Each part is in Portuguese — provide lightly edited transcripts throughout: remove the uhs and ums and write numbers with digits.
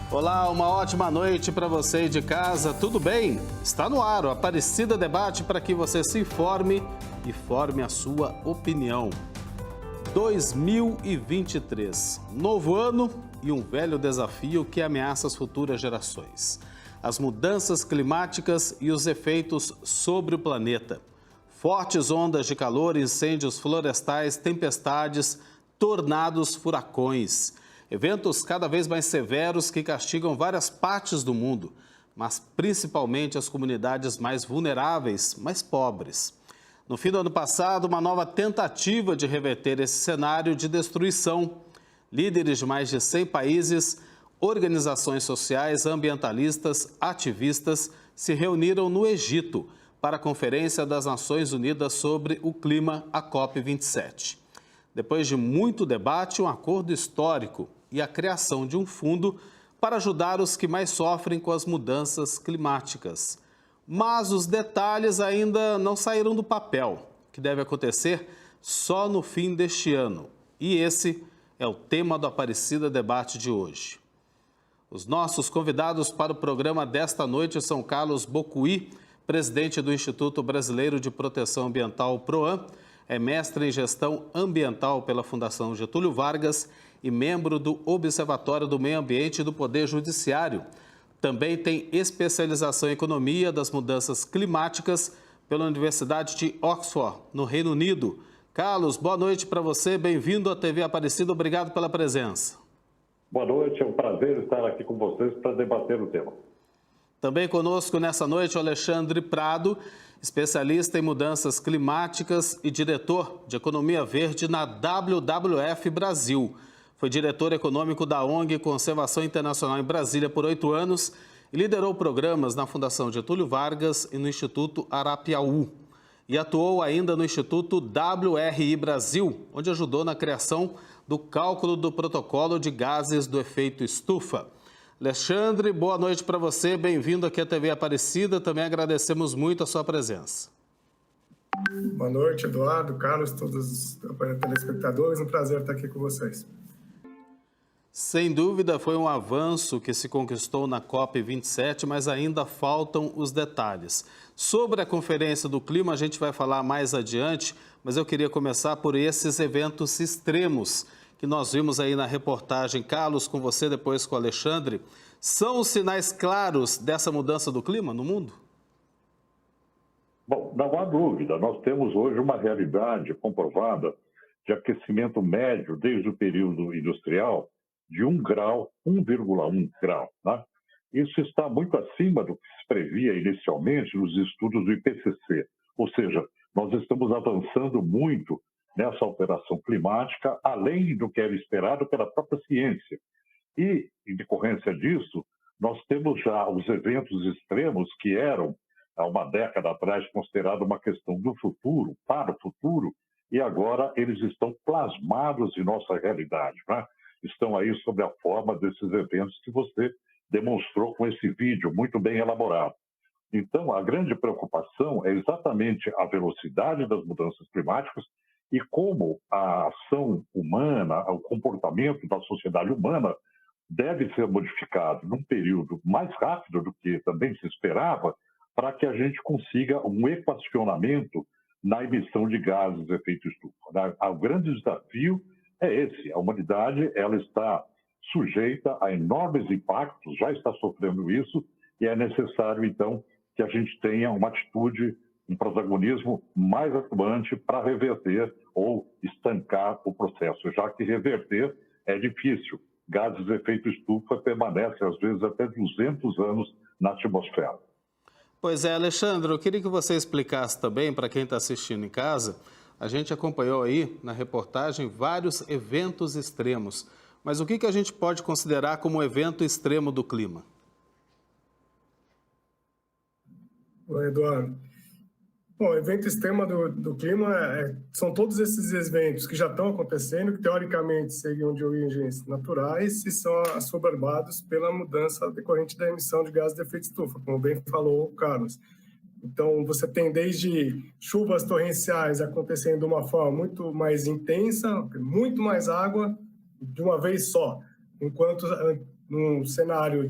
Olá, uma ótima noite para você aí de casa, tudo bem? Está no ar o Aparecida Debate para que você se informe e forme a sua opinião. 2023, novo ano e um velho desafio que ameaça as futuras gerações. As mudanças climáticas e os efeitos sobre o planeta. Fortes ondas de calor, incêndios florestais, tempestades, tornados, furacões. Eventos cada vez mais severos que castigam várias partes do mundo, mas principalmente as comunidades mais vulneráveis, mais pobres. No fim do ano passado, uma nova tentativa de reverter esse cenário de destruição. Líderes de mais de 100 países, organizações sociais, ambientalistas, ativistas se reuniram no Egito para a Conferência das Nações Unidas sobre o Clima, a COP27. Depois de muito debate, um acordo histórico e a criação de um fundo para ajudar os que mais sofrem com as mudanças climáticas. Mas os detalhes ainda não saíram do papel, que deve acontecer só no fim deste ano. E esse é o tema do Aparecida Debate de hoje. Os nossos convidados para o programa desta noite são Carlos Bocuí, presidente do Instituto Brasileiro de Proteção Ambiental, PROAM, é mestre em Gestão Ambiental pela Fundação Getúlio Vargas e membro do Observatório do Meio Ambiente do Poder Judiciário. Também tem especialização em Economia das Mudanças Climáticas pela Universidade de Oxford, no Reino Unido. Carlos, boa noite para você, bem-vindo à TV Aparecida, obrigado pela presença. Boa noite, é um prazer estar aqui com vocês para debater o tema. Também conosco nessa noite o Alexandre Prado, especialista em mudanças climáticas e diretor de Economia Verde na WWF Brasil. Foi diretor econômico da ONG Conservação Internacional em Brasília por 8 anos e liderou programas na Fundação Getúlio Vargas e no Instituto Arapiaú. E atuou ainda no Instituto WRI Brasil, onde ajudou na criação do cálculo do protocolo de gases do efeito estufa. Alexandre, boa noite para você, bem-vindo aqui à TV Aparecida, também agradecemos muito a sua presença. Boa noite, Eduardo, Carlos, todos os telespectadores, um prazer estar aqui com vocês. Sem dúvida, foi um avanço que se conquistou na COP27, mas ainda faltam os detalhes. Sobre a Conferência do Clima, a gente vai falar mais adiante, mas eu queria começar por esses eventos extremos que nós vimos aí na reportagem. Carlos, com você, depois com o Alexandre. São os sinais claros dessa mudança do clima no mundo? Bom, não há dúvida. Nós temos hoje uma realidade comprovada de aquecimento médio desde o período industrial de 1 grau, 1,1 grau. Né? Isso está muito acima do que se previa inicialmente nos estudos do IPCC. Ou seja, nós estamos avançando muito nessa alteração climática, além do que era esperado pela própria ciência. E, em decorrência disso, nós temos já os eventos extremos que eram, há uma década atrás, considerados uma questão do futuro, para o futuro, e agora eles estão plasmados em nossa realidade, né? Estão aí sob a forma desses eventos que você demonstrou com esse vídeo muito bem elaborado. Então, a grande preocupação é exatamente a velocidade das mudanças climáticas e como a ação humana, o comportamento da sociedade humana deve ser modificado num período mais rápido do que também se esperava, para que a gente consiga um equacionamento na emissão de gases de efeito estufa. O grande desafio é esse. A humanidade ela está sujeita a enormes impactos, já está sofrendo isso, e é necessário, então, que a gente tenha uma atitude, um protagonismo mais atuante para reverter ou estancar o processo, já que reverter é difícil. Gases de efeito estufa permanecem, às vezes, até 200 anos na atmosfera. Pois é, Alexandre, eu queria que você explicasse também, para quem está assistindo em casa, a gente acompanhou aí na reportagem vários eventos extremos, mas o que a gente pode considerar como evento extremo do clima? Oi, Eduardo. Bom, o evento extremo do clima são todos esses eventos que já estão acontecendo, que teoricamente seriam de origens naturais e são assoberbados pela mudança decorrente da emissão de gases de efeito estufa, como bem falou o Carlos. Então, você tem desde chuvas torrenciais acontecendo de uma forma muito mais intensa, muito mais água de uma vez só. enquanto num cenário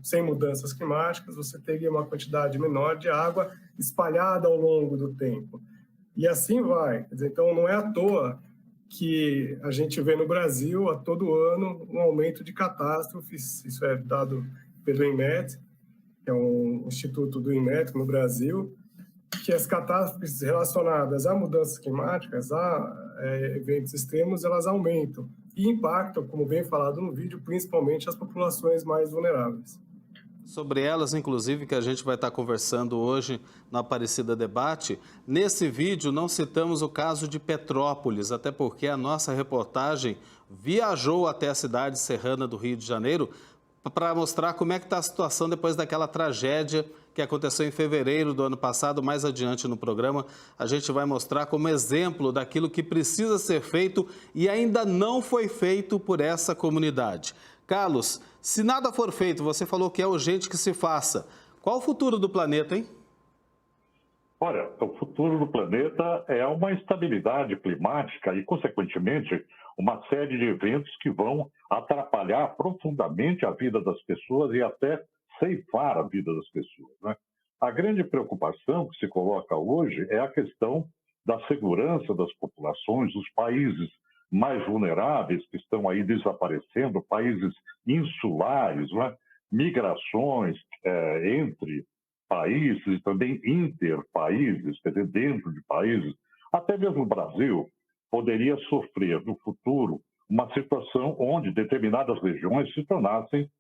sem mudanças climáticas, você teria uma quantidade menor de água espalhada ao longo do tempo. E assim vai. Quer dizer, então, não é à toa que a gente vê no Brasil, a todo ano, um aumento de catástrofes. Isso é dado pelo INMET, que é um instituto do INMET no Brasil, que as catástrofes relacionadas a mudanças climáticas, a eventos extremos, elas aumentam e impactam, como bem falado no vídeo, principalmente as populações mais vulneráveis. Sobre elas, inclusive, que a gente vai estar conversando hoje no Aparecida Debate. Nesse vídeo não citamos o caso de Petrópolis, até porque a nossa reportagem viajou até a cidade serrana do Rio de Janeiro para mostrar como é que está a situação depois daquela tragédia que aconteceu em fevereiro do ano passado. Mais adiante no programa, a gente vai mostrar como exemplo daquilo que precisa ser feito e ainda não foi feito por essa comunidade. Carlos, se nada for feito, você falou que é urgente que se faça. Qual o futuro do planeta, hein? Olha, o futuro do planeta é uma estabilidade climática e, consequentemente, uma série de eventos que vão atrapalhar profundamente a vida das pessoas e até ceifar a vida das pessoas, né? A grande preocupação que se coloca hoje é a questão da segurança das populações, dos países mais vulneráveis que estão aí desaparecendo, países insulares, né? Migrações entre países e também interpaíses, quer dizer, dentro de países. Até mesmo o Brasil poderia sofrer no futuro uma situação onde determinadas regiões se tornassem,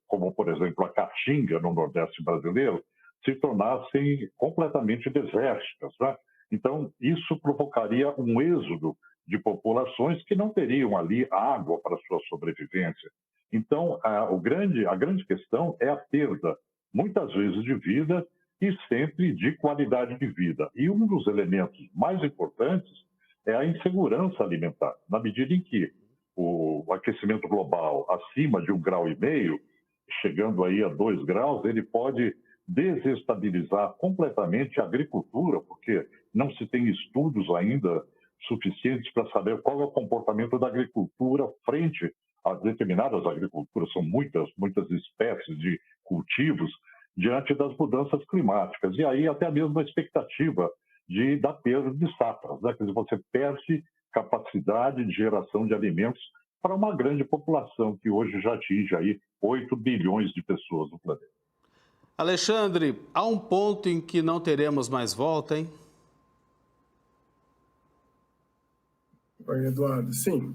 como por exemplo a Caatinga, no Nordeste brasileiro, se tornassem completamente desérticas, né? Então, isso provocaria um êxodo de populações que não teriam ali água para sua sobrevivência. Então, a grande questão é a perda, muitas vezes de vida e sempre de qualidade de vida. E um dos elementos mais importantes é a insegurança alimentar, na medida em que o aquecimento global acima de 1,5 grau, chegando aí a 2 graus, ele pode desestabilizar completamente a agricultura, porque não se tem estudos ainda suficientes para saber qual é o comportamento da agricultura frente a determinadas agriculturas, são muitas espécies de cultivos, diante das mudanças climáticas. E aí até mesmo a expectativa da perda de safras, né? Quer dizer, você perde capacidade de geração de alimentos para uma grande população que hoje já atinge aí 8 bilhões de pessoas no planeta. Alexandre, há um ponto em que não teremos mais volta, hein? Oi, Eduardo, sim,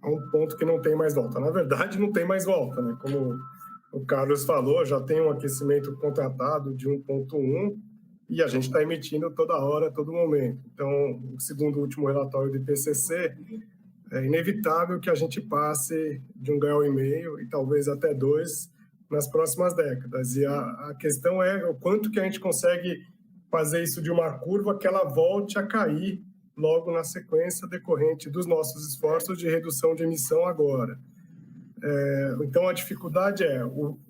há um ponto que não tem mais volta. Na verdade, não tem mais volta, né? Como o Carlos falou, já tem um aquecimento contratado de 1,1 e a gente está emitindo toda hora, todo momento. Então, segundo o último relatório do IPCC, é inevitável que a gente passe de 1,5 grau e talvez até 2 nas próximas décadas. E a questão é o quanto que a gente consegue fazer isso de uma curva que ela volte a cair logo na sequência decorrente dos nossos esforços de redução de emissão agora. Então, a dificuldade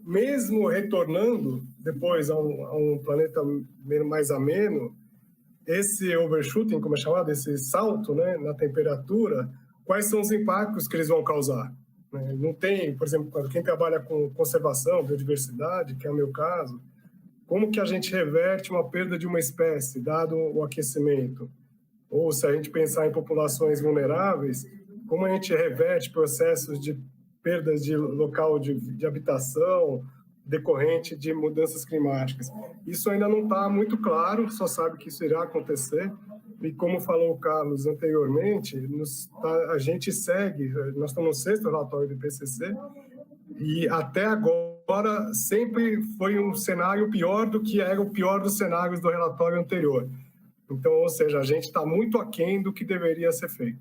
mesmo retornando depois a um planeta mais ameno, esse overshooting, como é chamado, esse salto, né, na temperatura, quais são os impactos que eles vão causar? Não tem, por exemplo, quem trabalha com conservação, biodiversidade, que é o meu caso, como que a gente reverte uma perda de uma espécie, dado o aquecimento? Ou se a gente pensar em populações vulneráveis, como a gente reverte processos de perdas de local de habitação decorrente de mudanças climáticas? Isso ainda não está muito claro, só sabe que isso irá acontecer. E como falou o Carlos anteriormente, a gente segue, nós estamos no 6º relatório do IPCC, e até agora sempre foi um cenário pior do que era o pior dos cenários do relatório anterior. Então, ou seja, a gente está muito aquém do que deveria ser feito.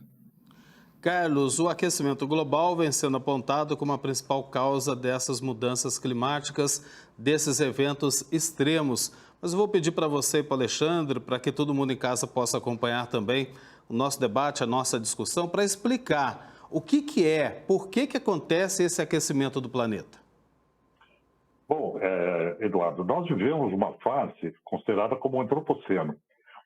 Carlos, o aquecimento global vem sendo apontado como a principal causa dessas mudanças climáticas, desses eventos extremos. Mas eu vou pedir para você e para o Alexandre, para que todo mundo em casa possa acompanhar também o nosso debate, a nossa discussão, para explicar o que é, por que acontece esse aquecimento do planeta. Bom, Eduardo, nós vivemos uma fase considerada como o antropoceno.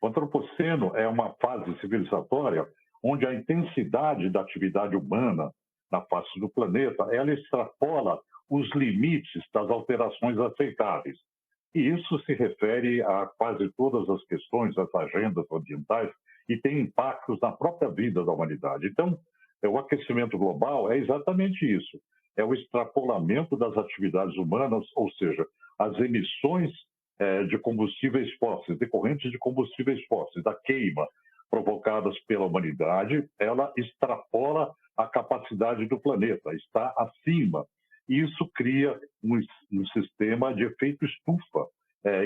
O antropoceno é uma fase civilizatória onde a intensidade da atividade humana na face do planeta, ela extrapola os limites das alterações aceitáveis. E isso se refere a quase todas as questões das agendas ambientais e tem impactos na própria vida da humanidade. Então, o aquecimento global é exatamente isso. É o extrapolamento das atividades humanas, ou seja, as emissões de combustíveis fósseis, decorrentes de combustíveis fósseis, da queima provocadas pela humanidade, ela extrapola a capacidade do planeta, está acima. Isso cria um sistema de efeito estufa,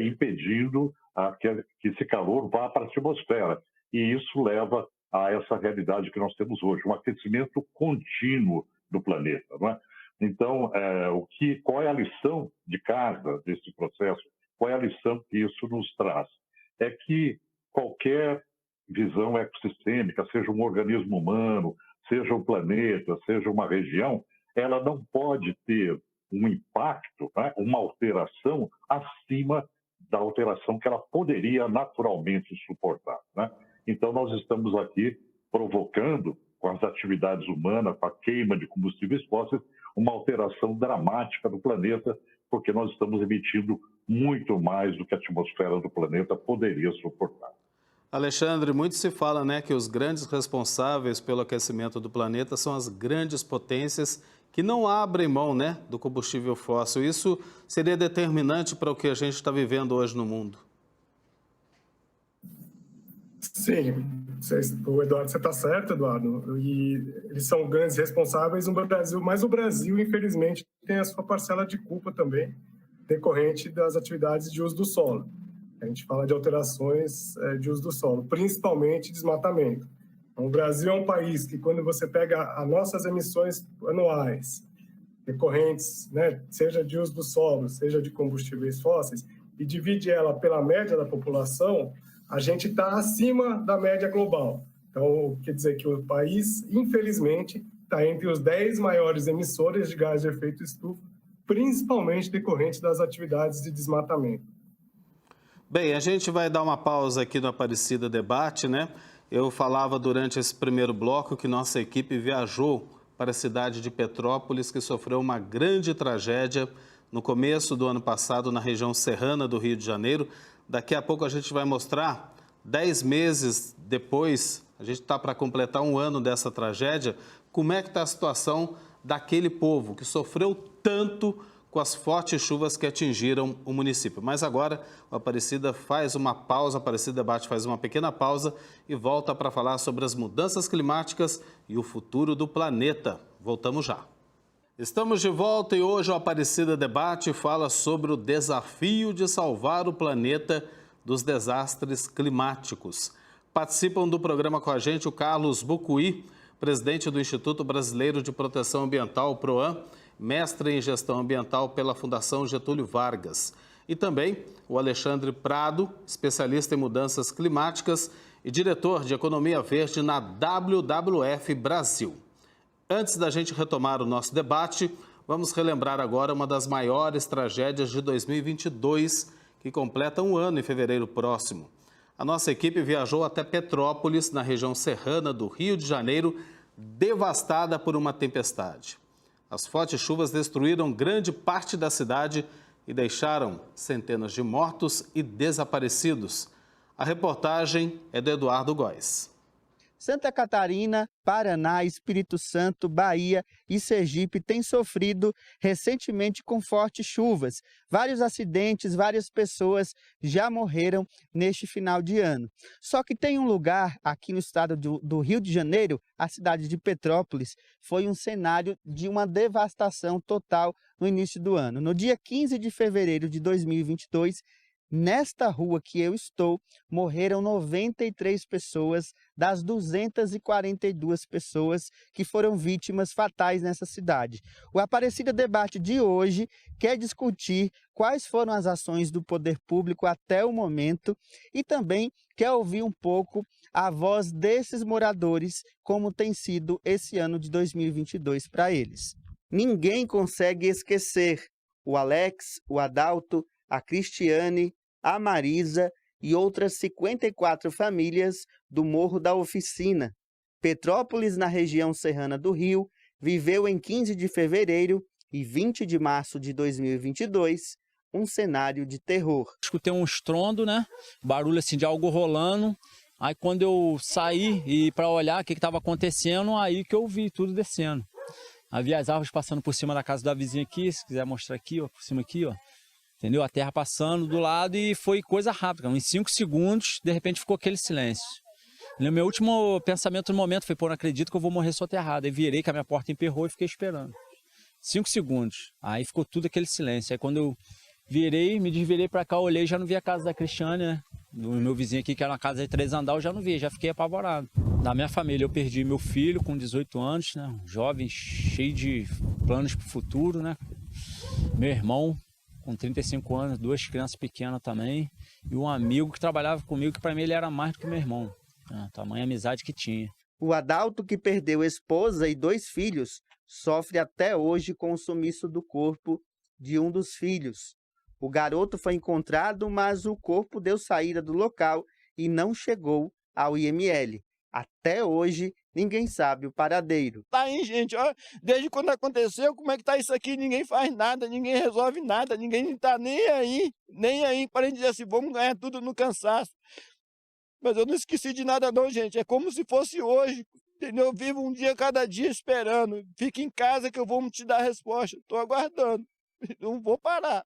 impedindo que esse calor vá para a atmosfera. E isso leva a essa realidade que nós temos hoje, um aquecimento contínuo do planeta, não é? Então, qual é a lição de casa desse processo? Qual é a lição que isso nos traz? É que qualquer visão ecossistêmica, seja um organismo humano, seja um planeta, seja uma região, ela não pode ter um impacto, né, uma alteração acima da alteração que ela poderia naturalmente suportar, né? Então, nós estamos aqui provocando, com as atividades humanas, com a queima de combustíveis fósseis, uma alteração dramática do planeta, porque nós estamos emitindo muito mais do que a atmosfera do planeta poderia suportar. Alexandre, muito se fala, né, que os grandes responsáveis pelo aquecimento do planeta são as grandes potências que não abrem mão, né, do combustível fóssil. Isso seria determinante para o que a gente está vivendo hoje no mundo? Sim, o Eduardo, você está certo, Eduardo, e eles são grandes responsáveis no Brasil, mas o Brasil, infelizmente, tem a sua parcela de culpa também, decorrente das atividades de uso do solo. A gente fala de alterações de uso do solo, principalmente desmatamento. Então, o Brasil é um país que, quando você pega as nossas emissões anuais, decorrentes, né, seja de uso do solo, seja de combustíveis fósseis, e divide ela pela média da população, a gente está acima da média global. Então, quer dizer que o país, infelizmente, está entre os 10 maiores emissores de gás de efeito estufa, principalmente decorrente das atividades de desmatamento. Bem, a gente vai dar uma pausa aqui no Aparecida Debate, né? Eu falava durante esse primeiro bloco que nossa equipe viajou para a cidade de Petrópolis, que sofreu uma grande tragédia no começo do ano passado na região serrana do Rio de Janeiro. Daqui a pouco a gente vai mostrar, 10 meses depois, a gente está para completar um ano dessa tragédia, como é que está a situação daquele povo que sofreu tanto com as fortes chuvas que atingiram o município. Mas agora o Aparecida faz uma pausa, o Aparecida Debate faz uma pequena pausa e volta para falar sobre as mudanças climáticas e o futuro do planeta. Voltamos já. Estamos de volta e hoje o Aparecida Debate fala sobre o desafio de salvar o planeta dos desastres climáticos. Participam do programa com a gente o Carlos Bucuí, presidente do Instituto Brasileiro de Proteção Ambiental, PROAM, mestre em Gestão Ambiental pela Fundação Getúlio Vargas. E também o Alexandre Prado, especialista em mudanças climáticas e diretor de Economia Verde na WWF Brasil. Antes da gente retomar o nosso debate, vamos relembrar agora uma das maiores tragédias de 2022, que completa um ano em fevereiro próximo. A nossa equipe viajou até Petrópolis, na região serrana do Rio de Janeiro, devastada por uma tempestade. As fortes chuvas destruíram grande parte da cidade e deixaram centenas de mortos e desaparecidos. A reportagem é do Eduardo Góes. Santa Catarina, Paraná, Espírito Santo, Bahia e Sergipe têm sofrido recentemente com fortes chuvas. Vários acidentes, várias pessoas já morreram neste final de ano. Só que tem um lugar aqui no estado do Rio de Janeiro, a cidade de Petrópolis, foi um cenário de uma devastação total no início do ano. No dia 15 de fevereiro de 2022, nesta rua que eu estou, morreram 93 pessoas das 242 pessoas que foram vítimas fatais nessa cidade. O Aparecida Debate de hoje quer discutir quais foram as ações do poder público até o momento e também quer ouvir um pouco a voz desses moradores, como tem sido esse ano de 2022 para eles. Ninguém consegue esquecer o Alex, o Adalto, a Cristiane, a Marisa e outras 54 famílias do Morro da Oficina. Petrópolis, na região serrana do Rio, viveu em 15 de fevereiro e 20 de março de 2022 um cenário de terror. Escutei um estrondo, né? Barulho assim de algo rolando. Aí quando eu saí e para olhar o que estava acontecendo, aí que eu vi tudo descendo. Havia as árvores passando por cima da casa da vizinha aqui, se quiser mostrar aqui, ó, por cima aqui, ó. Entendeu? A terra passando do lado e foi coisa rápida. Em 5 segundos, de repente ficou aquele silêncio. O meu último pensamento no momento foi, pô, não acredito que eu vou morrer soterrado. Aí virei, que a minha porta emperrou e fiquei esperando. 5 segundos. Aí ficou tudo aquele silêncio. Aí quando eu virei, me desvirei para cá, olhei, já não vi a casa da Cristiane, né? Do meu vizinho aqui, que era uma casa de 3 andares, eu já não vi, já fiquei apavorado. Da minha família, eu perdi meu filho com 18 anos, né? Um jovem, cheio de planos para o futuro, né? Meu irmão, com 35 anos, 2 crianças pequenas também. E um amigo que trabalhava comigo, que para mim ele era mais do que meu irmão. Né? Tamanha amizade que tinha. O Adalto, que perdeu esposa e 2 filhos, sofre até hoje com o sumiço do corpo de um dos filhos. O garoto foi encontrado, mas o corpo deu saída do local e não chegou ao IML. Até hoje, ninguém sabe o paradeiro. Tá aí, gente, ó, desde quando aconteceu, como é que tá isso aqui? Ninguém faz nada, ninguém resolve nada, ninguém tá nem aí, para dizer assim, vamos ganhar tudo no cansaço. Mas eu não esqueci de nada não, gente, é como se fosse hoje, entendeu? Eu vivo um dia cada dia esperando, fica em casa que eu vou te dar a resposta, tô aguardando. Não vou parar.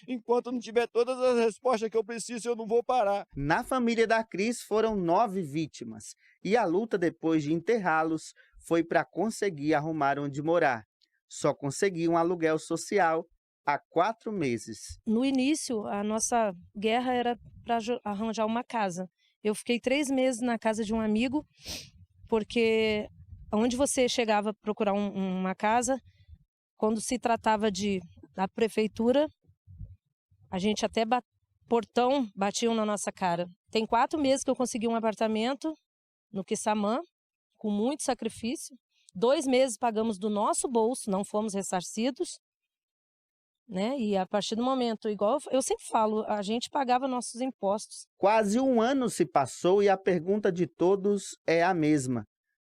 Enquanto não tiver todas as respostas que eu preciso, eu não vou parar. Na família da Cris foram 9 vítimas e a luta depois de enterrá-los foi para conseguir arrumar onde morar. Só conseguiu um aluguel social há 4 meses. No início, a nossa guerra era para arranjar uma casa. Eu fiquei 3 meses na casa de um amigo, porque onde você chegava a procurar uma casa, quando se tratava da prefeitura, a gente até portão batiam na nossa cara. Tem 4 meses que eu consegui um apartamento no Quissamã, com muito sacrifício. 2 meses pagamos do nosso bolso, não fomos ressarcidos. Né? E a partir do momento, igual eu sempre falo, a gente pagava nossos impostos. Quase 1 ano se passou e a pergunta de todos é a mesma.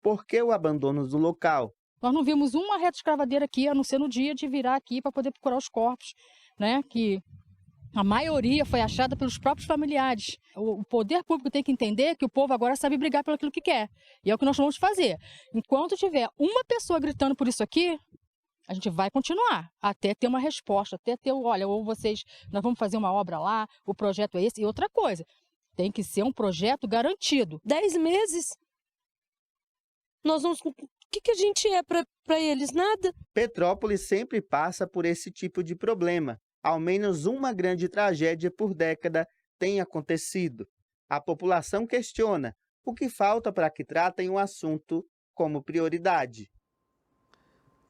Por que o abandono do local? Nós não vimos uma reta escavadeira aqui, a não ser no dia de virar aqui para poder procurar os corpos, né? Que a maioria foi achada pelos próprios familiares. O poder público tem que entender que o povo agora sabe brigar pelo aquilo que quer. E é o que nós vamos fazer. Enquanto tiver uma pessoa gritando por isso aqui, a gente vai continuar, até ter uma resposta, até ter, olha, ou vocês, nós vamos fazer uma obra lá, o projeto é esse. E outra coisa, tem que ser um projeto garantido. 10 meses? Nós vamos... O que a gente é para eles? Nada. Petrópolis sempre passa por esse tipo de problema. Ao menos uma grande tragédia por década tem acontecido. A população questiona o que falta para que tratem o assunto como prioridade.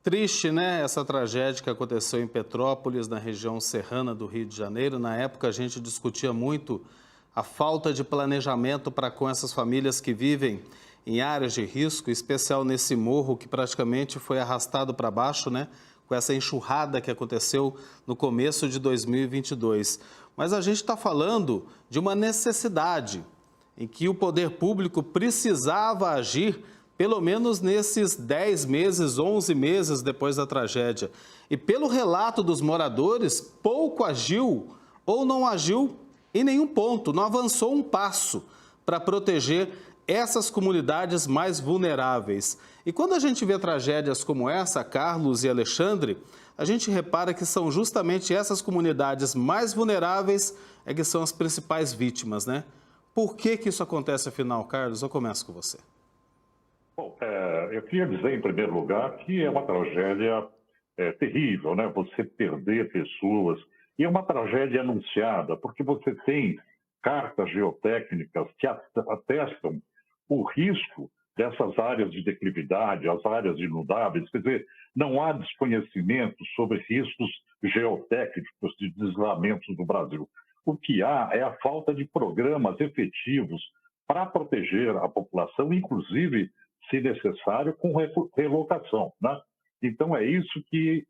Triste, né? Essa tragédia que aconteceu em Petrópolis, na região serrana do Rio de Janeiro. Na época a gente discutia muito a falta de planejamento para com essas famílias que vivem em áreas de risco, em especial nesse morro que praticamente foi arrastado para baixo, né? Com essa enxurrada que aconteceu no começo de 2022. Mas a gente está falando de uma necessidade em que o poder público precisava agir pelo menos nesses 10 meses, 11 meses depois da tragédia. E pelo relato dos moradores, pouco agiu ou não agiu em nenhum ponto, não avançou um passo para proteger essas comunidades mais vulneráveis. E quando a gente vê tragédias como essa, Carlos e Alexandre, a gente repara que são justamente essas comunidades mais vulneráveis que são as principais vítimas, né? Por que isso acontece afinal, Carlos? Eu começo com você. Bom, eu queria dizer, em primeiro lugar, que é uma tragédia terrível, né? Você perder pessoas. E é uma tragédia anunciada, porque você tem cartas geotécnicas que atestam o risco dessas áreas de declividade, as áreas inundáveis. Quer dizer, não há desconhecimento sobre riscos geotécnicos de deslizamentos do Brasil. O que há é a falta de programas efetivos para proteger a população, inclusive, se necessário, com relocação, né? Então, é isso que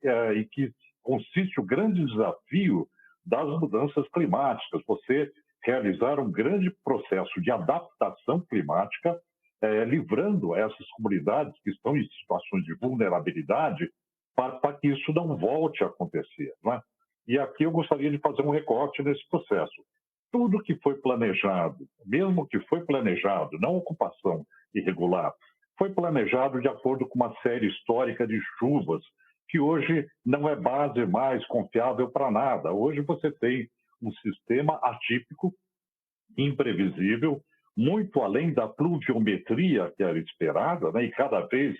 consiste o grande desafio das mudanças climáticas, você realizar um grande processo de adaptação climática livrando essas comunidades que estão em situações de vulnerabilidade para que isso não volte a acontecer, não é? E aqui eu gostaria de fazer um recorte nesse processo. Tudo que foi planejado, mesmo que foi planejado, não ocupação irregular, foi planejado de acordo com uma série histórica de chuvas, que hoje não é base mais confiável para nada. Hoje você tem um sistema atípico, imprevisível, muito além da pluviometria que era esperada, né? E cada vez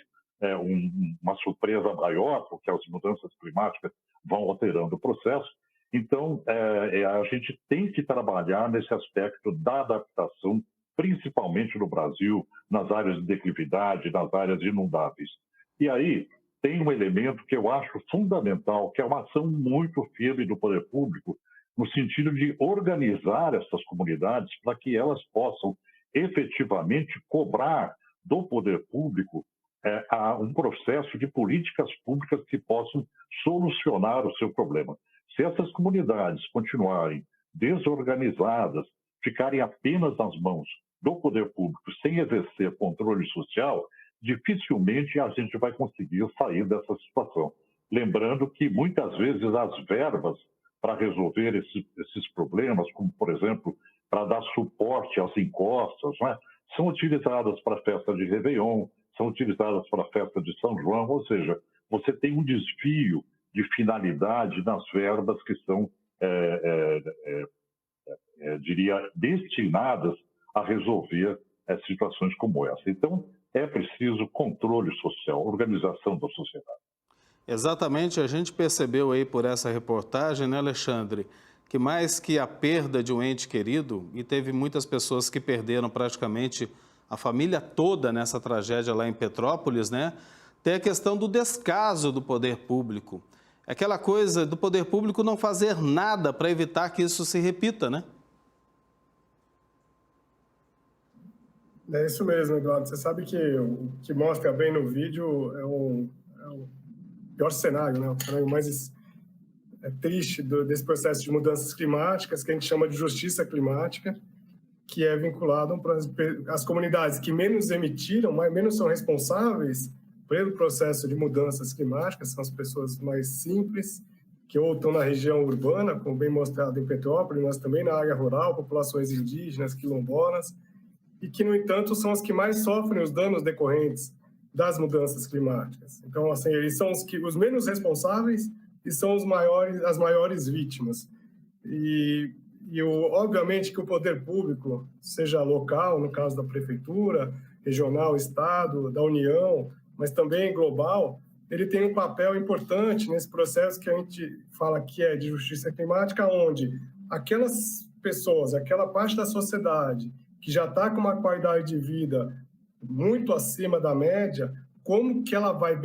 uma surpresa maior, porque as mudanças climáticas vão alterando o processo. Então, a gente tem que trabalhar nesse aspecto da adaptação, principalmente no Brasil, nas áreas de declividade, nas áreas inundáveis. E aí tem um elemento que eu acho fundamental, que é uma ação muito firme do poder público, no sentido de organizar essas comunidades para que elas possam efetivamente cobrar do poder público um processo de políticas públicas que possam solucionar o seu problema. Se essas comunidades continuarem desorganizadas, ficarem apenas nas mãos do poder público, sem exercer controle social, dificilmente a gente vai conseguir sair dessa situação. Lembrando que, muitas vezes, as verbas para resolver esses problemas, como, por exemplo, para dar suporte às encostas, né, são utilizadas para a festa de Réveillon, são utilizadas para a festa de São João, ou seja, você tem um desvio de finalidade nas verbas que são, diria, destinadas a resolver situações como essa. Então, é preciso controle social, organização da sociedade. Exatamente, a gente percebeu aí por essa reportagem, né, Alexandre, que mais que a perda de um ente querido, e teve muitas pessoas que perderam praticamente a família toda nessa tragédia lá em Petrópolis, né, tem a questão do descaso do poder público. Aquela coisa do poder público não fazer nada para evitar que isso se repita, né? É isso mesmo, Eduardo. Você sabe que o que mostra bem no vídeo é o pior cenário, né? O cenário mais triste desse processo de mudanças climáticas, que a gente chama de justiça climática, que é vinculado para as comunidades que menos emitiram, mas menos são responsáveis pelo processo de mudanças climáticas, são as pessoas mais simples, que ou estão na região urbana, como bem mostrado em Petrópolis, mas também na área rural, populações indígenas, quilombolas, e que, no entanto, são as que mais sofrem os danos decorrentes das mudanças climáticas. Então, assim, eles são os menos responsáveis e são as maiores vítimas. Obviamente que o poder público, seja local, no caso da prefeitura, regional, estado, da União, mas também global, ele tem um papel importante nesse processo que a gente fala que é de justiça climática, onde aquelas pessoas, aquela parte da sociedade que já está com uma qualidade de vida muito acima da média, como que ela vai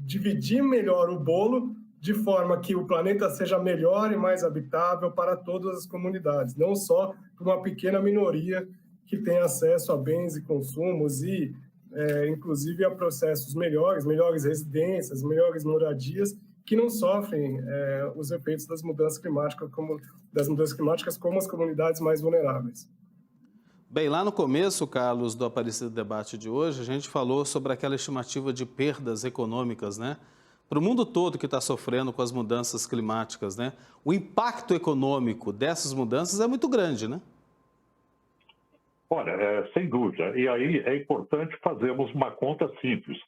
dividir melhor o bolo de forma que o planeta seja melhor e mais habitável para todas as comunidades, não só para uma pequena minoria que tem acesso a bens e consumos e, inclusive, a processos melhores residências, melhores moradias, que não sofrem os efeitos das mudanças climáticas como as comunidades mais vulneráveis. Bem, lá no começo, Carlos, do Aparecido Debate de hoje, a gente falou sobre aquela estimativa de perdas econômicas, né? Para o mundo todo que está sofrendo com as mudanças climáticas, né? O impacto econômico dessas mudanças é muito grande, né? Olha, sem dúvida. E aí é importante fazermos uma conta simples.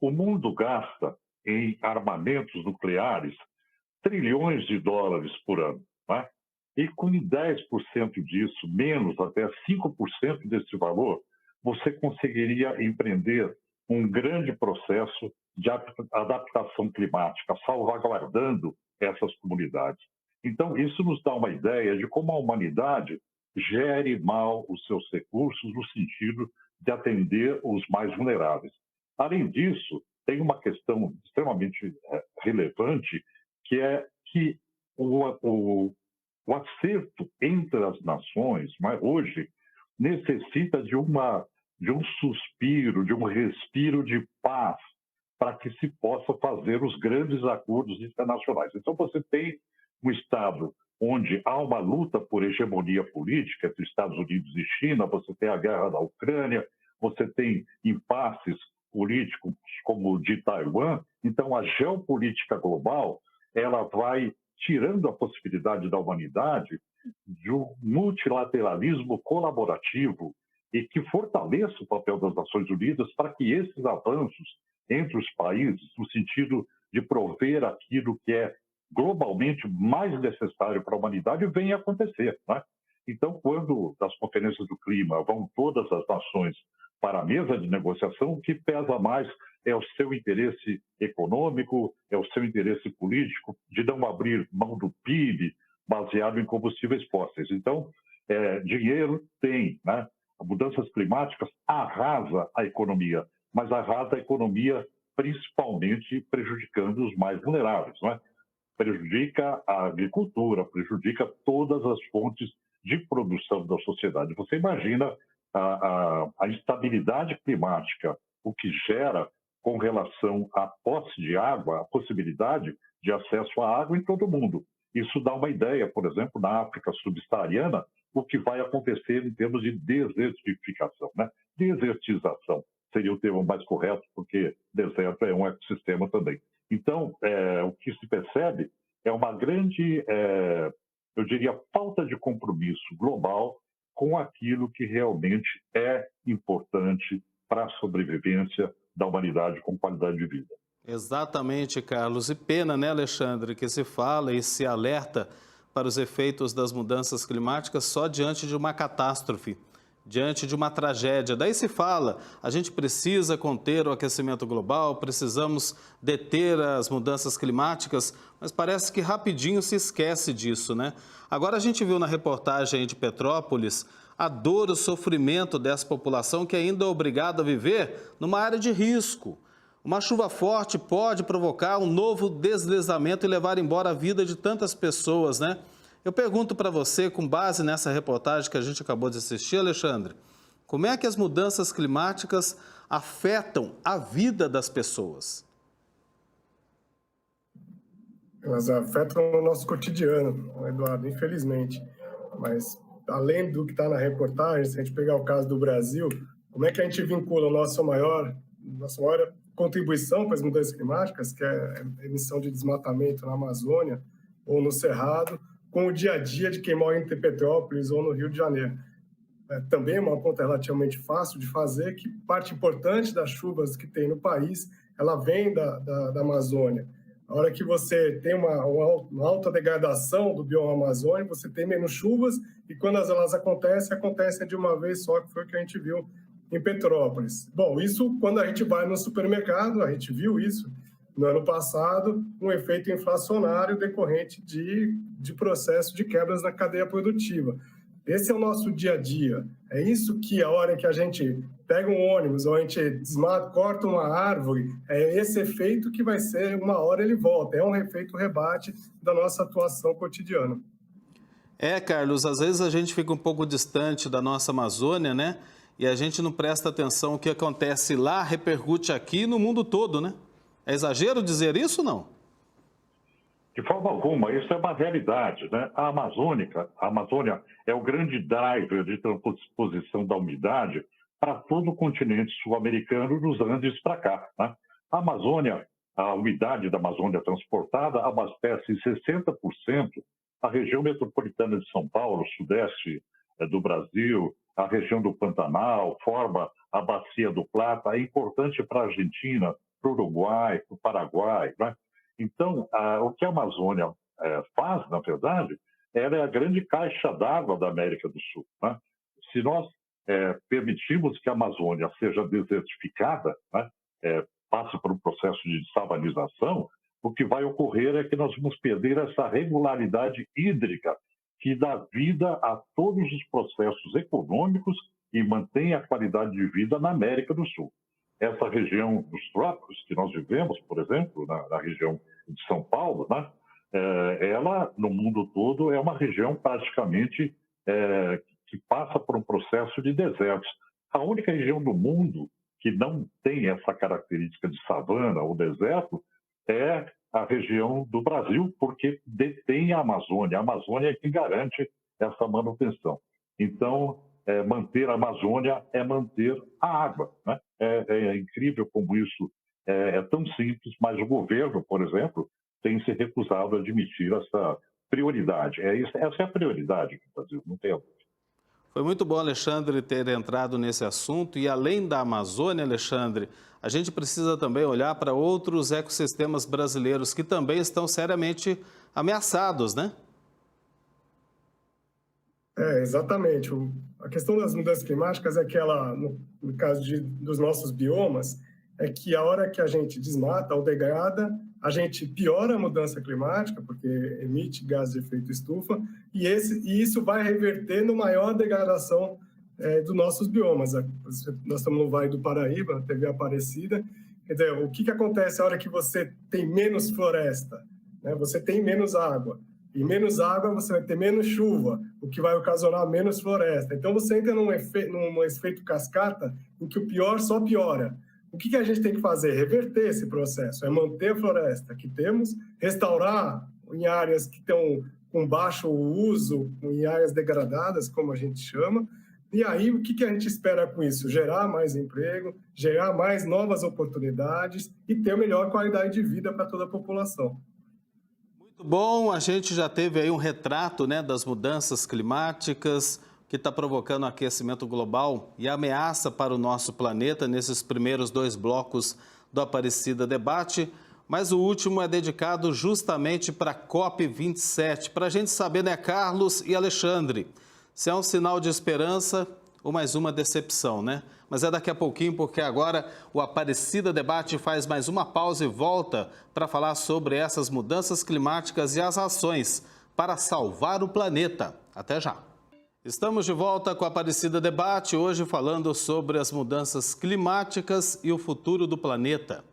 O mundo gasta em armamentos nucleares trilhões de dólares por ano, né? E com 10% disso, menos até 5% desse valor, você conseguiria empreender um grande processo de adaptação climática, salvaguardando essas comunidades. Então, isso nos dá uma ideia de como a humanidade gere mal os seus recursos no sentido de atender os mais vulneráveis. Além disso, tem uma questão extremamente relevante, que é que o acerto entre as nações, mas hoje, necessita de um suspiro, de um respiro de paz, para que se possa fazer os grandes acordos internacionais. Então, você tem um Estado onde há uma luta por hegemonia política entre Estados Unidos e China, você tem a guerra da Ucrânia, você tem impasses políticos como o de Taiwan. Então, a geopolítica global ela vai tirando a possibilidade da humanidade de um multilateralismo colaborativo e que fortaleça o papel das Nações Unidas para que esses avanços entre os países, no sentido de prover aquilo que é globalmente mais necessário para a humanidade, venha a acontecer, né? Então, quando das conferências do clima vão todas as nações para a mesa de negociação, o que pesa mais é o seu interesse econômico, é o seu interesse político de não abrir mão do PIB baseado em combustíveis fósseis. Então, dinheiro tem, né? Mudanças climáticas arrasa a economia, mas arrasa a economia principalmente prejudicando os mais vulneráveis, né? Prejudica a agricultura, prejudica todas as fontes de produção da sociedade. Você imagina a instabilidade climática, o que gera com relação à posse de água, a possibilidade de acesso à água em todo o mundo. Isso dá uma ideia, por exemplo, na África subsaariana, o que vai acontecer em termos de desertificação, né? Desertização seria o termo mais correto, porque deserto é um ecossistema também. Então, o que se percebe é uma grande, eu diria, falta de compromisso global com aquilo que realmente é importante para a sobrevivência da humanidade com qualidade de vida. Exatamente, Carlos. E pena, né, Alexandre, que se fala e se alerta para os efeitos das mudanças climáticas só diante de uma catástrofe, diante de uma tragédia. Daí se fala, a gente precisa conter o aquecimento global, precisamos deter as mudanças climáticas, mas parece que rapidinho se esquece disso, né? Agora a gente viu na reportagem de Petrópolis a dor, o sofrimento dessa população que ainda é obrigada a viver numa área de risco. Uma chuva forte pode provocar um novo deslizamento e levar embora a vida de tantas pessoas, né? Eu pergunto para você, com base nessa reportagem que a gente acabou de assistir, Alexandre, como é que as mudanças climáticas afetam a vida das pessoas? Elas afetam o nosso cotidiano, Eduardo, infelizmente. Mas, além do que está na reportagem, se a gente pegar o caso do Brasil, como é que a gente vincula a nossa maior contribuição para as mudanças climáticas, que é a emissão de desmatamento na Amazônia ou no Cerrado, com o dia a dia de quem mora em Petrópolis ou no Rio de Janeiro. Também é uma conta relativamente fácil de fazer, que parte importante das chuvas que tem no país, ela vem da Amazônia. A hora que você tem uma alta degradação do bioma amazônico, você tem menos chuvas, e quando elas acontecem de uma vez só, que foi o que a gente viu em Petrópolis. Bom, isso quando a gente vai no supermercado, a gente viu isso no ano passado, um efeito inflacionário decorrente de processo de quebras na cadeia produtiva. Esse é o nosso dia a dia. É isso que a hora que a gente pega um ônibus ou a gente desmata, corta uma árvore, é esse efeito que vai ser, uma hora ele volta. É um efeito rebate da nossa atuação cotidiana. Carlos, às vezes a gente fica um pouco distante da nossa Amazônia, né? E a gente não presta atenção, o que acontece lá repercute aqui no mundo todo, né? É exagero dizer isso ou não? De forma alguma, isso é uma realidade, né? A Amazônia é o grande driver de transposição da umidade para todo o continente sul-americano dos Andes para cá, né? A Amazônia, a umidade da Amazônia transportada abastece em 60% a região metropolitana de São Paulo, sudeste do Brasil, a região do Pantanal, forma a Bacia do Plata, é importante para a Argentina, para o Uruguai, para o Paraguai, né? Então, o que a Amazônia faz, na verdade, ela é a grande caixa d'água da América do Sul, né? Se nós permitirmos que a Amazônia seja desertificada, né, passe por um processo de dessalinização, o que vai ocorrer é que nós vamos perder essa regularidade hídrica que dá vida a todos os processos econômicos e mantém a qualidade de vida na América do Sul. Essa região dos trópicos que nós vivemos, por exemplo, na região de São Paulo, né, ela, no mundo todo, é uma região praticamente que passa por um processo de desertos. A única região do mundo que não tem essa característica de savana ou deserto é a região do Brasil, porque detém a Amazônia. A Amazônia é que garante essa manutenção. Então, manter a Amazônia é manter a água, né? É incrível como isso é tão simples, mas o governo, por exemplo, tem se recusado a admitir essa prioridade. Essa é a prioridade do Brasil, não tem dúvida. Foi muito bom, Alexandre, ter entrado nesse assunto. E além da Amazônia, Alexandre, a gente precisa também olhar para outros ecossistemas brasileiros que também estão seriamente ameaçados, né? Exatamente. A questão das mudanças climáticas é que ela, no caso dos nossos biomas, é que a hora que a gente desmata ou degrada, a gente piora a mudança climática, porque emite gases de efeito estufa, e isso vai reverter no maior degradação dos nossos biomas. Nós estamos no Vale do Paraíba, na TV Aparecida. Quer dizer, o que acontece a hora que você tem menos floresta? Né? Você tem menos água. E menos água, você vai ter menos chuva, o que vai ocasionar menos floresta. Então, você entra num efeito cascata em que o pior só piora. O que a gente tem que fazer? Reverter esse processo, é manter a floresta que temos, restaurar em áreas que estão com baixo uso, em áreas degradadas, como a gente chama. E aí, o que a gente espera com isso? Gerar mais emprego, gerar mais novas oportunidades e ter melhor qualidade de vida para toda a população. Muito bom, a gente já teve aí um retrato, né, das mudanças climáticas que está provocando aquecimento global e ameaça para o nosso planeta nesses primeiros 2 blocos do Aparecida Debate, mas o último é dedicado justamente para a COP27, para a gente saber, né, Carlos e Alexandre, se é um sinal de esperança ou mais uma decepção, né? Mas é daqui a pouquinho, porque agora o Aparecida Debate faz mais uma pausa e volta para falar sobre essas mudanças climáticas e as ações para salvar o planeta. Até já! Estamos de volta com o Aparecida Debate, hoje falando sobre as mudanças climáticas e o futuro do planeta.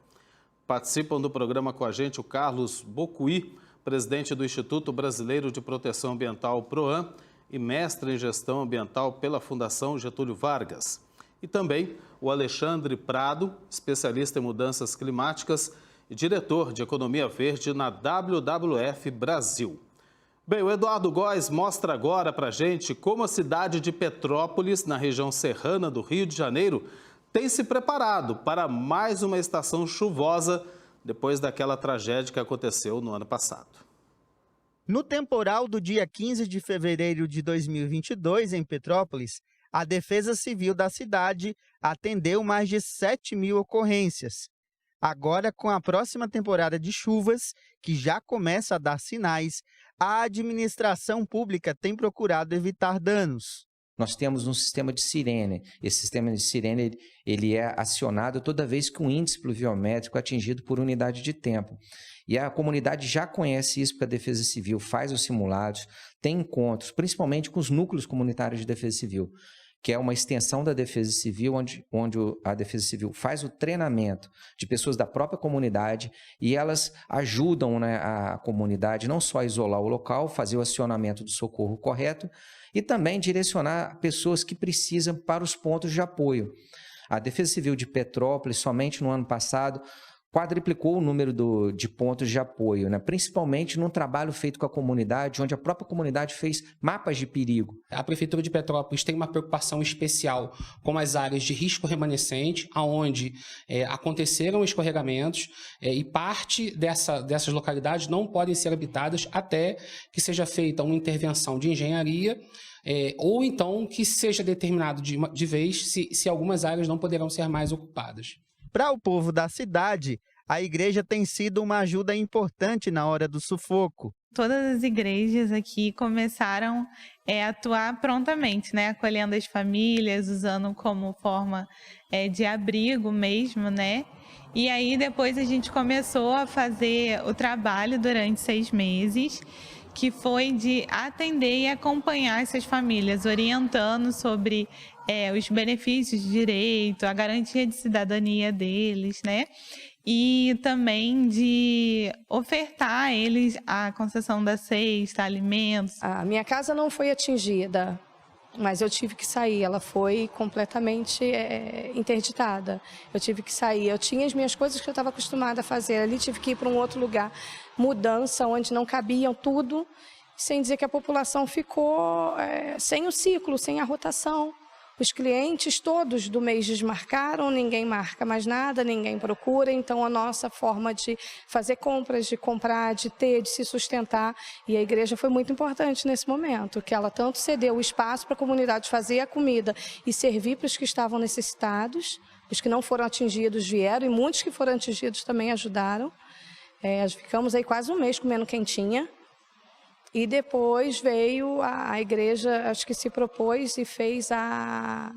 Participam do programa com a gente o Carlos Bocuí, presidente do Instituto Brasileiro de Proteção Ambiental, PROAM, e mestre em Gestão Ambiental pela Fundação Getúlio Vargas. E também o Alexandre Prado, especialista em mudanças climáticas e diretor de Economia Verde na WWF Brasil. Bem, o Eduardo Góes mostra agora para a gente como a cidade de Petrópolis, na região serrana do Rio de Janeiro, tem se preparado para mais uma estação chuvosa depois daquela tragédia que aconteceu no ano passado. No temporal do dia 15 de fevereiro de 2022, em Petrópolis, a Defesa Civil da cidade atendeu mais de 7.000 ocorrências. Agora, com a próxima temporada de chuvas, que já começa a dar sinais, a administração pública tem procurado evitar danos. Nós temos um sistema de sirene. Esse sistema de sirene ele é acionado toda vez que um índice pluviométrico é atingido por unidade de tempo. E a comunidade já conhece isso, porque a Defesa Civil faz os simulados, tem encontros, principalmente com os núcleos comunitários de Defesa Civil, que é uma extensão da Defesa Civil, onde a Defesa Civil faz o treinamento de pessoas da própria comunidade e elas ajudam, né, a comunidade não só a isolar o local, fazer o acionamento do socorro correto e também direcionar pessoas que precisam para os pontos de apoio. A Defesa Civil de Petrópolis, somente no ano passado, quadriplicou o número de pontos de apoio, né? Principalmente num trabalho feito com a comunidade, onde a própria comunidade fez mapas de perigo. A Prefeitura de Petrópolis tem uma preocupação especial com as áreas de risco remanescente, onde aconteceram escorregamentos e parte dessas localidades não podem ser habitadas até que seja feita uma intervenção de engenharia ou então que seja determinado de vez se algumas áreas não poderão ser mais ocupadas. Para o povo da cidade, a igreja tem sido uma ajuda importante na hora do sufoco. Todas as igrejas aqui começaram a atuar prontamente, né? Acolhendo as famílias, usando como forma de abrigo mesmo, né? E aí depois a gente começou a fazer o trabalho durante 6 meses, que foi de atender e acompanhar essas famílias, orientando sobre os benefícios de direito, a garantia de cidadania deles, né? E também de ofertar a eles a concessão da cesta, alimentos. A minha casa não foi atingida, mas eu tive que sair, ela foi completamente interditada. Eu tive que sair, eu tinha as minhas coisas que eu estava acostumada a fazer ali, tive que ir para um outro lugar, mudança, onde não cabiam tudo, sem dizer que a população ficou sem o ciclo, sem a rotação. Os clientes todos do mês desmarcaram, ninguém marca mais nada, ninguém procura, então a nossa forma de fazer compras, de comprar, de ter, de se sustentar, e a igreja foi muito importante nesse momento, que ela tanto cedeu o espaço para a comunidade fazer a comida e servir para os que estavam necessitados, os que não foram atingidos vieram, e muitos que foram atingidos também ajudaram. Ficamos aí quase um mês comendo quentinha. E depois veio a igreja, acho que se propôs e fez a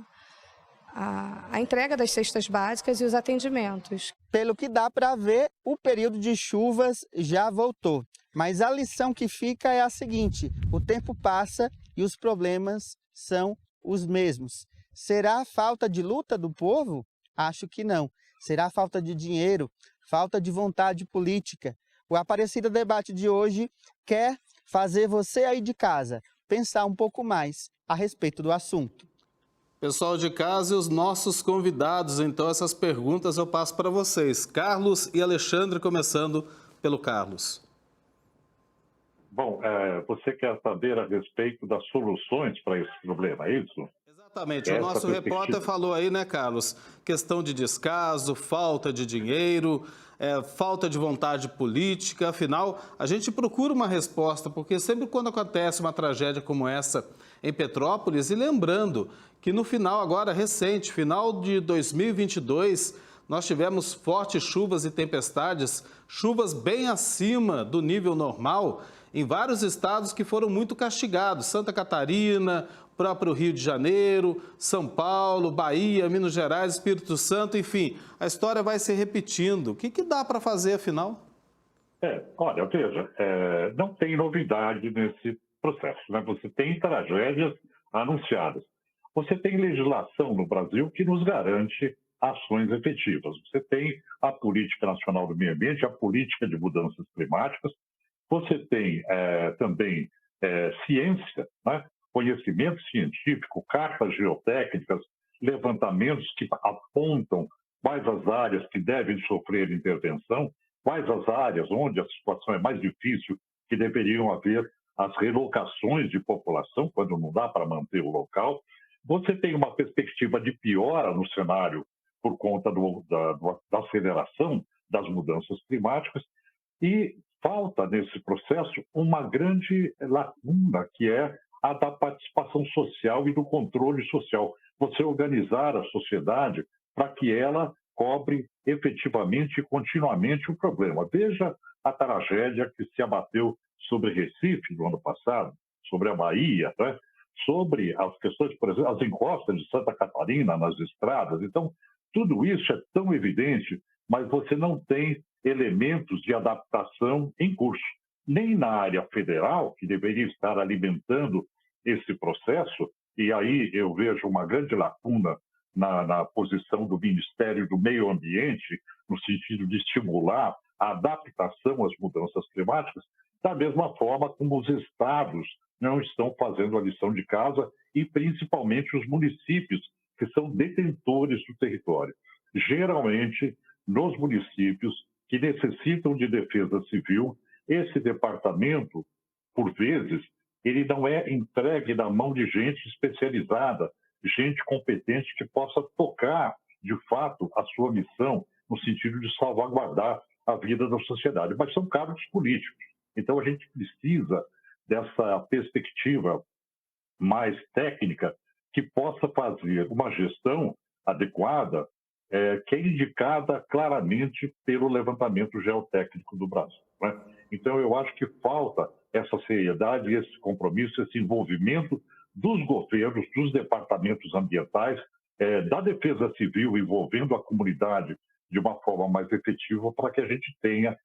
entrega das cestas básicas e os atendimentos. Pelo que dá para ver, o período de chuvas já voltou. Mas a lição que fica é a seguinte: o tempo passa e os problemas são os mesmos. Será a falta de luta do povo? Acho que não. Será falta de dinheiro, falta de vontade política. O Aparecida Debate de hoje quer fazer você aí de casa pensar um pouco mais a respeito do assunto. Pessoal de casa e os nossos convidados, então essas perguntas eu passo para vocês. Carlos e Alexandre, começando pelo Carlos. Bom, você quer saber a respeito das soluções para esse problema, é isso? Exatamente, o nosso repórter falou aí, né, Carlos? Questão de descaso, falta de dinheiro, falta de vontade política. Afinal, a gente procura uma resposta, porque sempre quando acontece uma tragédia como essa em Petrópolis, e lembrando que no final agora recente, final de 2022, nós tivemos fortes chuvas e tempestades, chuvas bem acima do nível normal, em vários estados que foram muito castigados, Santa Catarina, próprio Rio de Janeiro, São Paulo, Bahia, Minas Gerais, Espírito Santo, enfim, a história vai se repetindo. O que dá para fazer, afinal? Olha, veja, não tem novidade nesse processo, né? Você tem tragédias anunciadas. Você tem legislação no Brasil que nos garante ações efetivas. Você tem a Política Nacional do Meio Ambiente, a Política de Mudanças Climáticas, você tem também ciência, né? Conhecimento científico, cartas geotécnicas, levantamentos que apontam quais as áreas que devem sofrer intervenção, quais as áreas onde a situação é mais difícil, que deveriam haver as relocações de população, quando não dá para manter o local. Você tem uma perspectiva de piora no cenário por conta da aceleração das mudanças climáticas e falta nesse processo uma grande lacuna, que é a da participação social e do controle social. Você organizar a sociedade para que ela cobre efetivamente e continuamente o problema. Veja a tragédia que se abateu sobre Recife no ano passado, sobre a Bahia, né? Sobre as questões, por exemplo, as encostas de Santa Catarina nas estradas. Então, tudo isso é tão evidente, mas você não tem elementos de adaptação em curso. Nem na área federal, que deveria estar alimentando esse processo, e aí eu vejo uma grande lacuna na posição do Ministério do Meio Ambiente, no sentido de estimular a adaptação às mudanças climáticas, da mesma forma como os estados não estão fazendo a lição de casa, e principalmente os municípios, que são detentores do território. Geralmente, nos municípios que necessitam de defesa civil, esse departamento, por vezes, ele não é entregue na mão de gente especializada, gente competente que possa tocar, de fato, a sua missão no sentido de salvaguardar a vida da sociedade. Mas são cargos políticos. Então, a gente precisa dessa perspectiva mais técnica que possa fazer uma gestão adequada, que é indicada claramente pelo levantamento geotécnico do Brasil, né? Então, eu acho que falta essa seriedade, esse compromisso, esse envolvimento dos governos, dos departamentos ambientais, da defesa civil, envolvendo a comunidade de uma forma mais efetiva, para que a gente tenha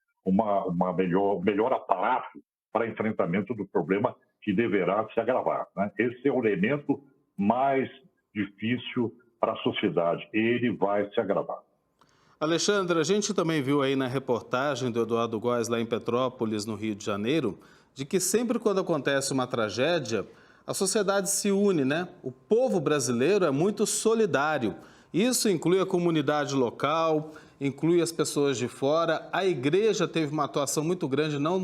melhor aparato para enfrentamento do problema que deverá se agravar, né? Esse é o elemento mais difícil para a sociedade. Ele vai se agravar. Alexandre, a gente também viu aí na reportagem do Eduardo Góes, lá em Petrópolis, no Rio de Janeiro, de que sempre quando acontece uma tragédia, a sociedade se une, né? O povo brasileiro é muito solidário. Isso inclui a comunidade local, inclui as pessoas de fora. A igreja teve uma atuação muito grande, não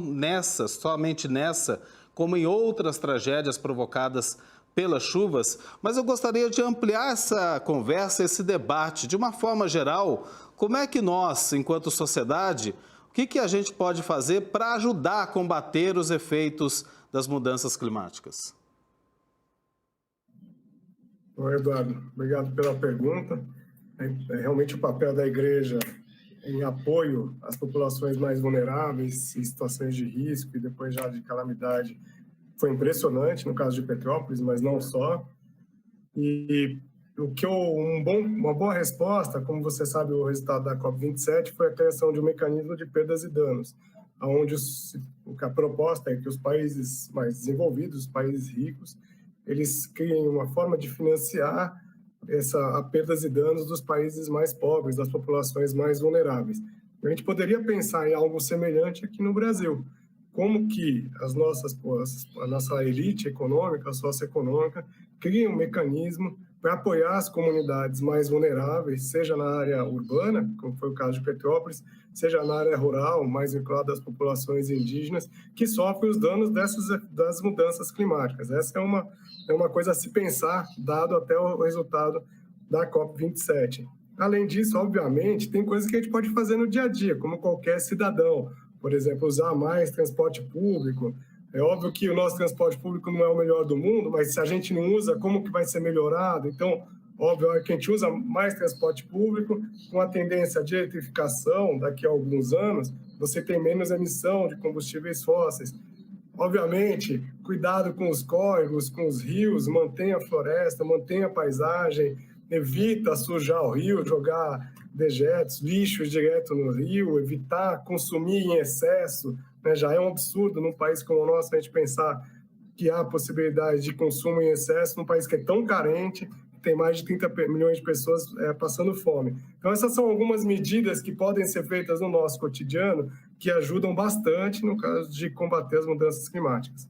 somente nessa, como em outras tragédias provocadas pelas chuvas, mas eu gostaria de ampliar essa conversa, esse debate. De uma forma geral, como é que nós, enquanto sociedade, o que a gente pode fazer para ajudar a combater os efeitos das mudanças climáticas? Oi, Eduardo, obrigado pela pergunta. Realmente o papel da igreja em apoio às populações mais vulneráveis, em situações de risco e depois já de calamidade, foi impressionante no caso de Petrópolis, mas não só. E uma boa resposta, como você sabe, o resultado da COP27 foi a criação de um mecanismo de perdas e danos, onde a proposta é que os países mais desenvolvidos, os países ricos, eles criem uma forma de financiar a perdas e danos dos países mais pobres, das populações mais vulneráveis. A gente poderia pensar em algo semelhante aqui no Brasil. Como que a nossa elite econômica, socioeconômica, cria um mecanismo para apoiar as comunidades mais vulneráveis, seja na área urbana, como foi o caso de Petrópolis, seja na área rural, mais vinculada às populações indígenas, que sofrem os danos das mudanças climáticas. Essa é uma coisa a se pensar, dado até o resultado da COP27. Além disso, obviamente, tem coisas que a gente pode fazer no dia a dia, como qualquer cidadão. Por exemplo, usar mais transporte público. É óbvio que o nosso transporte público não é o melhor do mundo, mas se a gente não usa, como que vai ser melhorado? Então, óbvio que a gente usa mais transporte público, com a tendência de eletrificação, daqui a alguns anos, você tem menos emissão de combustíveis fósseis. Obviamente, cuidado com os córregos, com os rios, mantenha a floresta, mantenha a paisagem, evita sujar o rio, jogar dejetos, lixos direto no rio, evitar consumir em excesso, né? Já é um absurdo num país como o nosso a gente pensar que há possibilidade de consumo em excesso num país que é tão carente, que tem mais de 30 milhões de pessoas passando fome. Então essas são algumas medidas que podem ser feitas no nosso cotidiano que ajudam bastante no caso de combater as mudanças climáticas.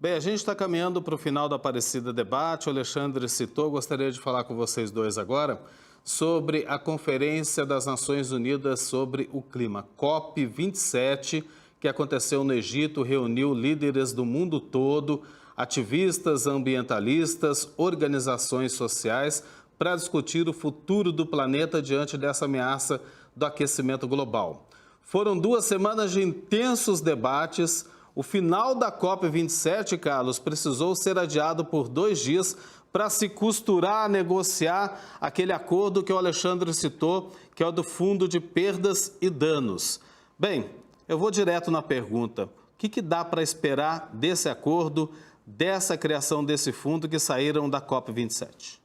Bem, a gente está caminhando para o final do Aparecida Debate. O Alexandre citou, gostaria de falar com vocês dois agora sobre a Conferência das Nações Unidas sobre o Clima, COP27, que aconteceu no Egito, reuniu líderes do mundo todo, ativistas, ambientalistas, organizações sociais, para discutir o futuro do planeta diante dessa ameaça do aquecimento global. Foram 2 semanas de intensos debates. O final da COP27, Carlos, precisou ser adiado por 2 dias para se costurar, negociar aquele acordo que o Alexandre citou, que é o do Fundo de Perdas e Danos. Bem, eu vou direto na pergunta. O que dá para esperar desse acordo, dessa criação desse fundo que saíram da COP27?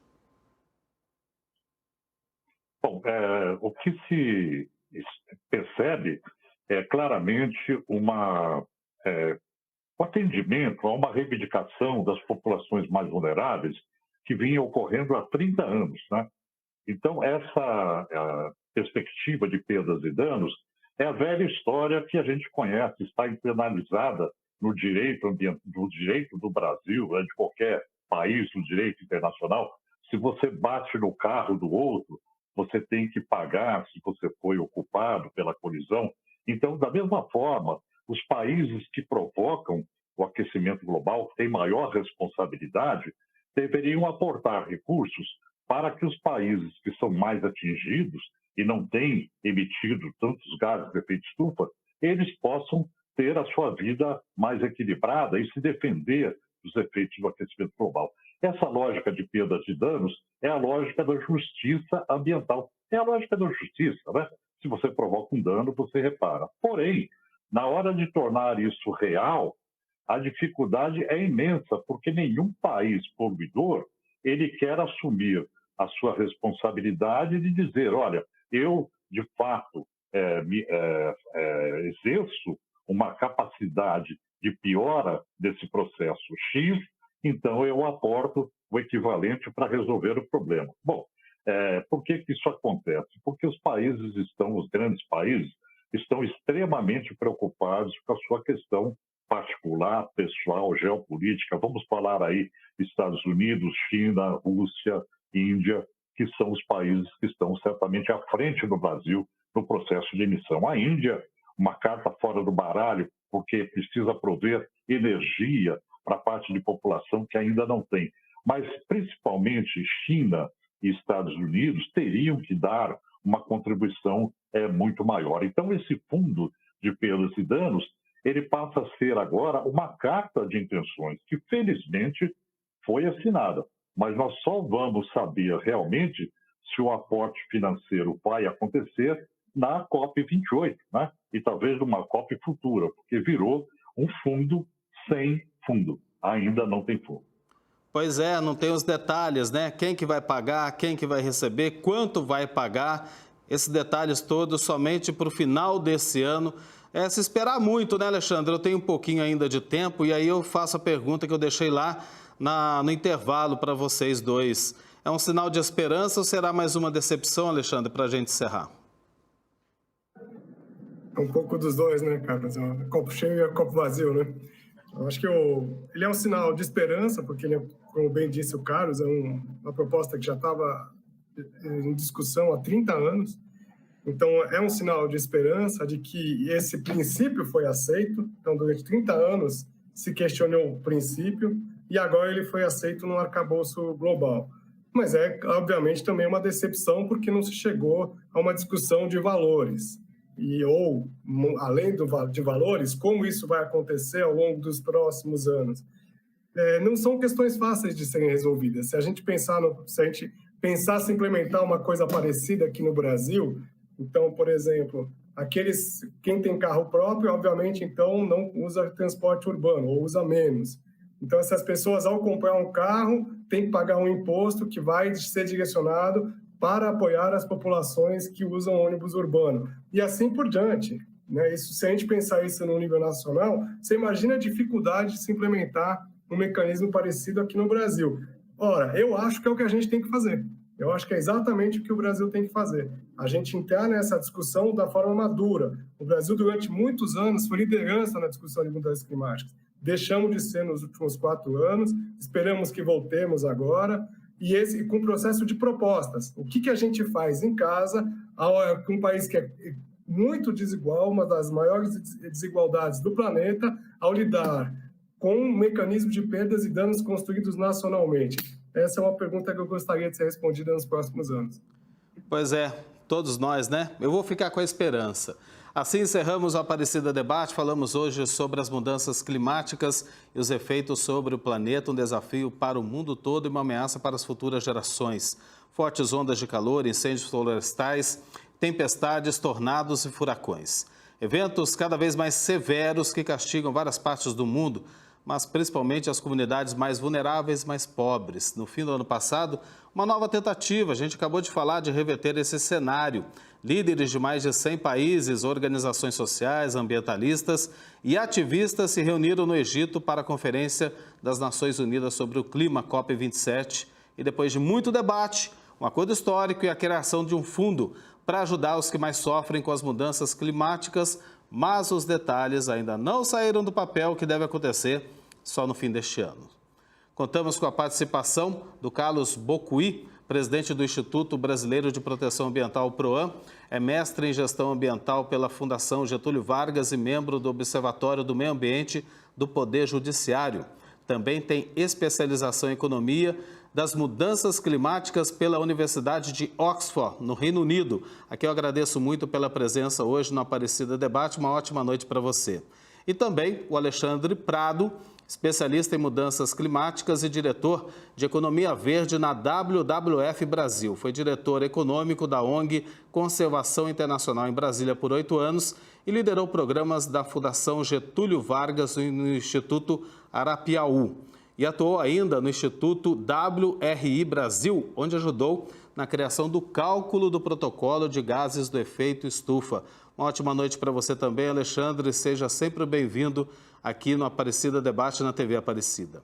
Bom, o que se percebe é claramente um atendimento a uma reivindicação das populações mais vulneráveis que vinha ocorrendo há 30 anos, né? Então, essa perspectiva de perdas e danos é a velha história que a gente conhece, está internalizada no direito do Brasil, né, de qualquer país, no direito internacional. Se você bate no carro do outro, você tem que pagar se você foi ocupado pela colisão. Então, da mesma forma, os países que provocam o aquecimento global, que têm maior responsabilidade, deveriam aportar recursos para que os países que são mais atingidos e não têm emitido tantos gases de efeito estufa, eles possam ter a sua vida mais equilibrada e se defender dos efeitos do aquecimento global. Essa lógica de perdas e danos é a lógica da justiça ambiental. É a lógica da justiça, né? Se você provoca um dano, você repara. Porém, na hora de tornar isso real, a dificuldade é imensa, porque nenhum país poluidor ele quer assumir a sua responsabilidade de dizer, olha, eu, de fato, exerço uma capacidade de piora desse processo X, então eu aporto o equivalente para resolver o problema. Bom, por que isso acontece? Porque os grandes países, estão extremamente preocupados com a sua questão particular, pessoal, geopolítica. Vamos falar aí Estados Unidos, China, Rússia, Índia, que são os países que estão certamente à frente do Brasil no processo de emissão. A Índia, uma carta fora do baralho, porque precisa prover energia para a parte de população que ainda não tem. Mas, principalmente, China e Estados Unidos teriam que dar uma contribuição muito maior. Então, esse fundo de perdas e danos, ele passa a ser agora uma carta de intenções, que felizmente foi assinada. Mas nós só vamos saber realmente se o aporte financeiro vai acontecer na COP28, né? E talvez numa COP futura, porque virou um fundo sem fundo. Ainda não tem fundo. Pois é, não tem os detalhes, né? Quem que vai pagar, quem que vai receber, quanto vai pagar, esses detalhes todos somente para o final desse ano. Se esperar muito, né, Alexandre? Eu tenho um pouquinho ainda de tempo e aí eu faço a pergunta que eu deixei lá no intervalo para vocês dois. É um sinal de esperança ou será mais uma decepção, Alexandre, para a gente encerrar? É um pouco dos dois, né, Carlos? Copo cheio e copo vazio, né? Eu acho que ele é um sinal de esperança, porque ele, como bem disse o Carlos, é uma proposta que já estava em discussão há 30 anos. Então, é um sinal de esperança de que esse princípio foi aceito. Então, durante 30 anos se questionou o princípio e agora ele foi aceito no arcabouço global. Mas obviamente, também uma decepção porque não se chegou a uma discussão de valores. Além de valores, como isso vai acontecer ao longo dos próximos anos. Não são questões fáceis de serem resolvidas. Se a gente pensasse em implementar uma coisa parecida aqui no Brasil, então, por exemplo, quem tem carro próprio, obviamente, então não usa transporte urbano ou usa menos. Então, essas pessoas, ao comprar um carro, têm que pagar um imposto que vai ser direcionado para apoiar as populações que usam ônibus urbano. E assim por diante. Né? Se a gente pensar isso no nível nacional, você imagina a dificuldade de se implementar um mecanismo parecido aqui no Brasil. Ora, eu acho que é o que a gente tem que fazer. Eu acho que é exatamente o que o Brasil tem que fazer. A gente entrar nessa discussão da forma madura. O Brasil, durante muitos anos, foi liderança na discussão de mudanças climáticas. Deixamos de ser nos últimos 4 anos, esperamos que voltemos agora, e com o processo de propostas. O que a gente faz em casa, com um país que é muito desigual, uma das maiores desigualdades do planeta, ao lidar com um mecanismo de perdas e danos construídos nacionalmente? Essa é uma pergunta que eu gostaria de ser respondida nos próximos anos. Pois é, todos nós, né? Eu vou ficar com a esperança. Assim encerramos o Aparecida Debate. Falamos hoje sobre as mudanças climáticas e os efeitos sobre o planeta, um desafio para o mundo todo e uma ameaça para as futuras gerações. Fortes ondas de calor, incêndios florestais, tempestades, tornados e furacões. Eventos cada vez mais severos que castigam várias partes do mundo, mas principalmente as comunidades mais vulneráveis, mais pobres. No fim do ano passado, uma nova tentativa, a gente acabou de falar, de reverter esse cenário. Líderes de mais de 100 países, organizações sociais, ambientalistas e ativistas se reuniram no Egito para a Conferência das Nações Unidas sobre o Clima, COP27. E depois de muito debate, um acordo histórico e a criação de um fundo para ajudar os que mais sofrem com as mudanças climáticas, mas os detalhes ainda não saíram do papel, que deve acontecer só no fim deste ano. Contamos com a participação do Carlos Bocuí, presidente do Instituto Brasileiro de Proteção Ambiental, PROAM, é mestre em Gestão Ambiental pela Fundação Getúlio Vargas e membro do Observatório do Meio Ambiente do Poder Judiciário. Também tem especialização em Economia das Mudanças Climáticas pela Universidade de Oxford, no Reino Unido. Aqui eu agradeço muito pela presença hoje no Aparecida Debate. Uma ótima noite para você. E também o Alexandre Prado, especialista em mudanças climáticas e diretor de Economia Verde na WWF Brasil. Foi diretor econômico da ONG Conservação Internacional em Brasília por 8 anos e liderou programas da Fundação Getúlio Vargas no Instituto Arapiaú. E atuou ainda no Instituto WRI Brasil, onde ajudou na criação do cálculo do protocolo de gases do efeito estufa. Uma ótima noite para você também, Alexandre. Seja sempre bem-vindo aqui no Aparecida Debate na TV Aparecida.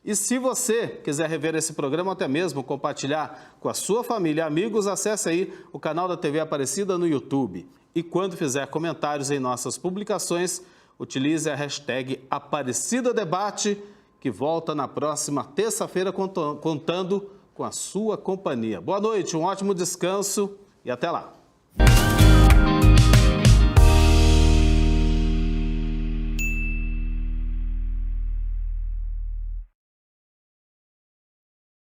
E se você quiser rever esse programa, até mesmo compartilhar com a sua família e amigos, acesse aí o canal da TV Aparecida no YouTube. E quando fizer comentários em nossas publicações, utilize a hashtag Aparecida Debate, que volta na próxima terça-feira contando com a sua companhia. Boa noite, um ótimo descanso e até lá.